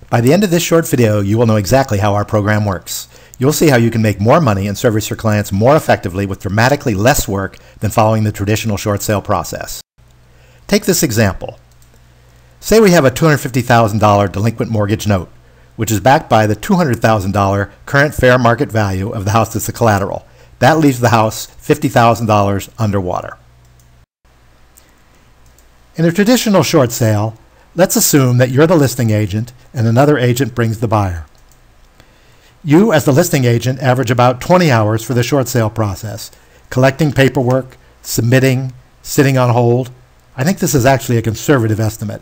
By the end of this short video, you will know exactly how our program works. You'll see how you can make more money and service your clients more effectively with dramatically less work than following the traditional short sale process. Take this example. Say we have a $250,000 delinquent mortgage note, which is backed by the $200,000 current fair market value of the house that's the collateral. That leaves the house $50,000 underwater. In a traditional short sale, let's assume that you're the listing agent and another agent brings the buyer. You, as the listing agent, average about 20 hours for the short sale process, collecting paperwork, submitting, sitting on hold. I think this is actually a conservative estimate.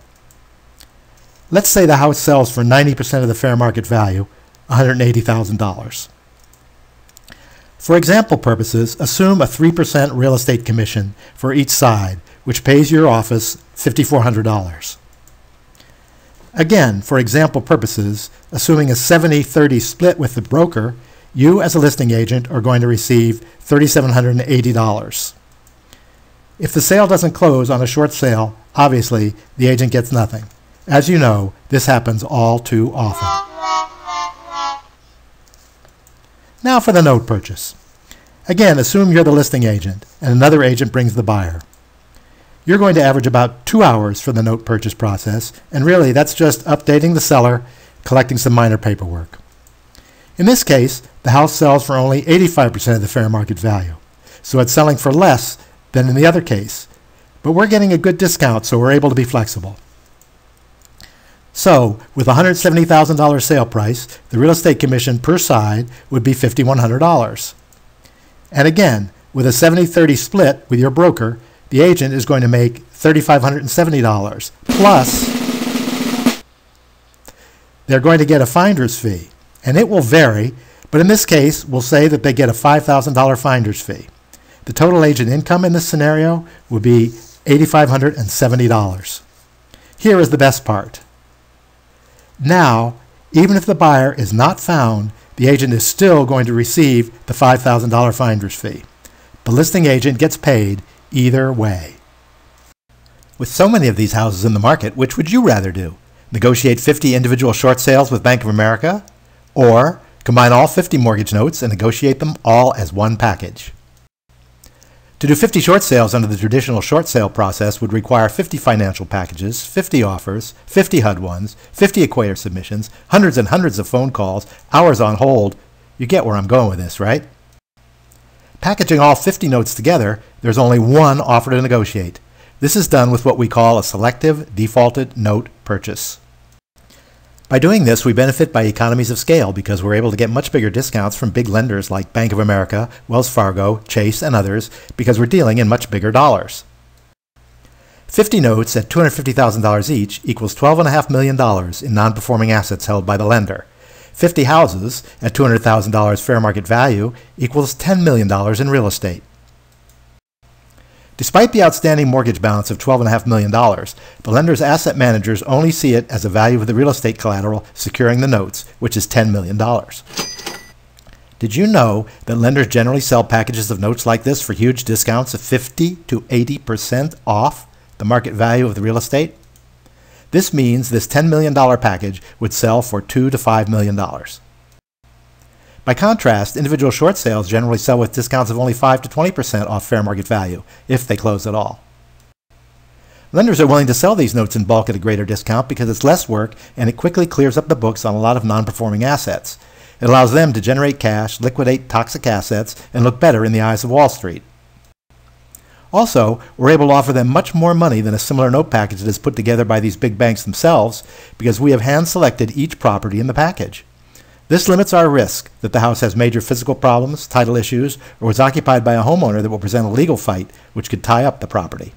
Let's say the house sells for 90% of the fair market value, $180,000. For example purposes, assume a 3% real estate commission for each side, which pays your office $5,400. Again, for example purposes, assuming a 70-30 split with the broker, you as a listing agent are going to receive $3,780. If the sale doesn't close on a short sale, obviously the agent gets nothing. As you know, this happens all too often. Now for the note purchase. Again, assume you're the listing agent and another agent brings the buyer. You're going to average about 2 hours for the note purchase process, and really that's just updating the seller, collecting some minor paperwork. In this case, the house sells for only 85% of the fair market value, so it's selling for less than in the other case. But we're getting a good discount, so we're able to be flexible. So, with a $170,000 sale price, the real estate commission per side would be $5,100. And again, with a 70-30 split with your broker, the agent is going to make $3,570. Plus, they're going to get a finder's fee. And it will vary, but in this case, we'll say that they get a $5,000 finder's fee. The total agent income in this scenario would be $8,570. Here is the best part. Now, even if the buyer is not found, the agent is still going to receive the $5,000 finder's fee. The listing agent gets paid either way. With so many of these houses in the market, which would you rather do? Negotiate 50 individual short sales with Bank of America? Or combine all 50 mortgage notes and negotiate them all as one package? To do 50 short sales under the traditional short sale process would require 50 financial packages, 50 offers, 50 HUD-1s, 50 Equator submissions, hundreds and hundreds of phone calls, hours on hold. You get where I'm going with this, right? Packaging all 50 notes together, there's only one offer to negotiate. This is done with what we call a selective defaulted note purchase. By doing this, we benefit by economies of scale because we're able to get much bigger discounts from big lenders like Bank of America, Wells Fargo, Chase, and others because we're dealing in much bigger dollars. 50 notes at $250,000 each equals $12.5 million in non-performing assets held by the lender. 50 houses at $200,000 fair market value equals $10 million in real estate. Despite the outstanding mortgage balance of $12.5 million, the lender's asset managers only see it as a value of the real estate collateral securing the notes, which is $10 million. Did you know that lenders generally sell packages of notes like this for huge discounts of 50 to 80% off the market value of the real estate? This means this $10 million package would sell for $2 to $5 million. By contrast, individual short sales generally sell with discounts of only 5 to 20% off fair market value, if they close at all. Lenders are willing to sell these notes in bulk at a greater discount because it's less work and it quickly clears up the books on a lot of non-performing assets. It allows them to generate cash, liquidate toxic assets, and look better in the eyes of Wall Street. Also, we're able to offer them much more money than a similar note package that is put together by these big banks themselves because we have hand-selected each property in the package. This limits our risk that the house has major physical problems, title issues, or was occupied by a homeowner that will present a legal fight which could tie up the property.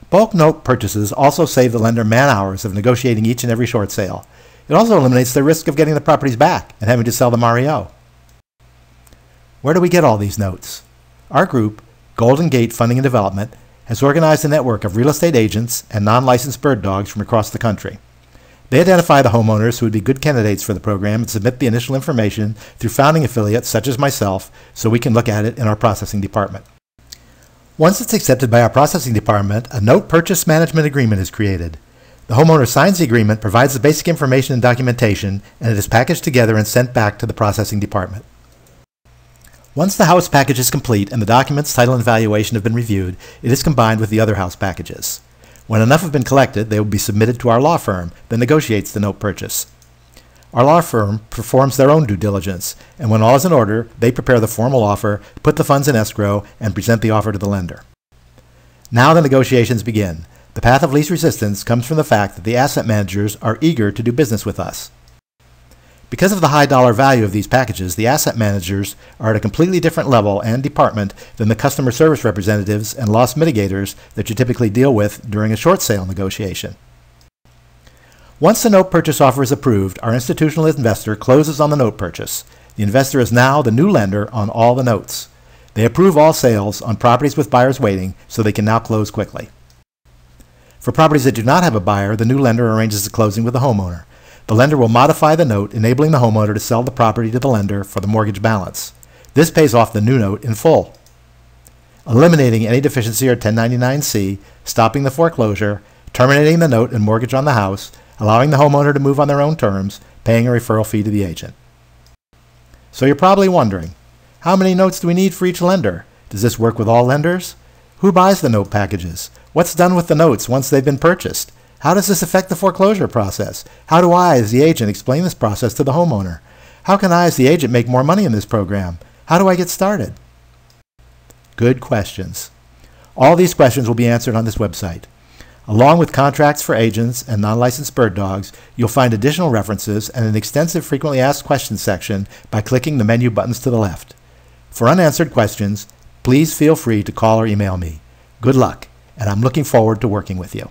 Bulk note purchases also save the lender man-hours of negotiating each and every short sale. It also eliminates the risk of getting the properties back and having to sell them REO. Where do we get all these notes? Our group, Golden Gate Funding and Development, has organized a network of real estate agents and non-licensed bird dogs from across the country. They identify the homeowners who would be good candidates for the program and submit the initial information through founding affiliates such as myself so we can look at it in our processing department. Once it's accepted by our processing department, a note purchase management agreement is created. The homeowner signs the agreement, provides the basic information and documentation, and it is packaged together and sent back to the processing department. Once the house package is complete and the documents, title, and valuation have been reviewed, it is combined with the other house packages. When enough have been collected, they will be submitted to our law firm that negotiates the note purchase. Our law firm performs their own due diligence, and when all is in order, they prepare the formal offer, put the funds in escrow, and present the offer to the lender. Now the negotiations begin. The path of least resistance comes from the fact that the asset managers are eager to do business with us. Because of the high dollar value of these packages, the asset managers are at a completely different level and department than the customer service representatives and loss mitigators that you typically deal with during a short sale negotiation. Once the note purchase offer is approved, our institutional investor closes on the note purchase. The investor is now the new lender on all the notes. They approve all sales on properties with buyers waiting, so they can now close quickly. For properties that do not have a buyer, the new lender arranges the closing with the homeowner. The lender will modify the note, enabling the homeowner to sell the property to the lender for the mortgage balance. This pays off the new note in full, eliminating any deficiency or 1099-C, stopping the foreclosure, terminating the note and mortgage on the house, allowing the homeowner to move on their own terms, paying a referral fee to the agent. So you're probably wondering, how many notes do we need for each lender? Does this work with all lenders? Who buys the note packages? What's done with the notes once they've been purchased? How does this affect the foreclosure process? How do I, as the agent, explain this process to the homeowner? How can I, as the agent, make more money in this program? How do I get started? Good questions. All these questions will be answered on this website. Along with contracts for agents and non-licensed bird dogs, you'll find additional references and an extensive frequently asked questions section by clicking the menu buttons to the left. For unanswered questions, please feel free to call or email me. Good luck, and I'm looking forward to working with you.